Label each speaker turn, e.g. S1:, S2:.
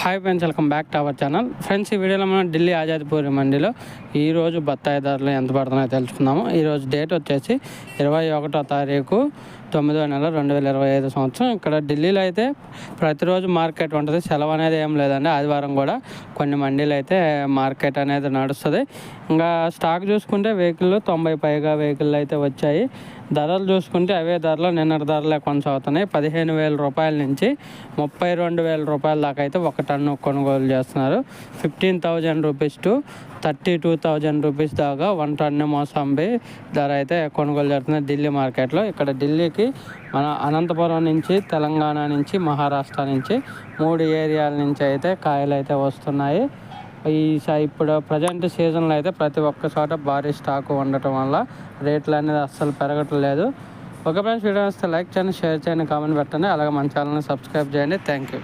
S1: Hi friends, welcome back to our channel. Friends, ఈ వీడియోలో మనం ఢిల్లీ ఆజాద్పూర్ మండీలో ఈరోజు బత్తాయి ధరలు ఎంత పడుతున్నాయో తెలుసుకుందాము. ఈరోజు డేట్ వచ్చేసి 21వ తారీఖు 9వ నెల 2025 సంవత్సరం. ఇక్కడ ఢిల్లీలో అయితే ప్రతిరోజు మార్కెట్ ఉంటుంది, సెలవు అనేది ఏం లేదండి. ఆదివారం కూడా కొన్ని మండీలు అయితే మార్కెట్ అనేది నడుస్తుంది. ఇంకా స్టాక్ చూసుకుంటే వెహికల్ 90 పైగా వెహికల్ అయితే వచ్చాయి. ధరలు చూసుకుంటే అవే ధరలు నిన్నటి ధరలే కొనసాగుతున్నాయి. 15,000 రూపాయల నుంచి 32,000 రూపాయల దాకా అయితే ఒక టన్ను కొనుగోలు చేస్తున్నారు. 15,000 రూపీస్ టు 32,000 రూపీస్ దాకా 1 టన్ను మోసంబి ధర అయితే కొనుగోలు చేస్తుంది ఢిల్లీ మార్కెట్లో. ఇక్కడ ఢిల్లీకి మన అనంతపురం నుంచి, తెలంగాణ నుంచి, మహారాష్ట్ర నుంచి 3 ఏరియాల నుంచి అయితే కాయలు అయితే వస్తున్నాయి. ఇప్పుడు ప్రజెంట్ సీజన్లో అయితే ప్రతి ఒక్క చోట భారీ స్టాకు ఉండటం వల్ల రేట్లు అనేది అస్సలు పెరగట్లేదు. ఓకే ఫ్రెండ్స్, వీడియో వస్తే లైక్ చేయండి, షేర్ చేయండి, కామెంట్ పెట్టండి. అలాగే మన ఛానల్ని సబ్స్క్రైబ్ చేయండి. Thank you.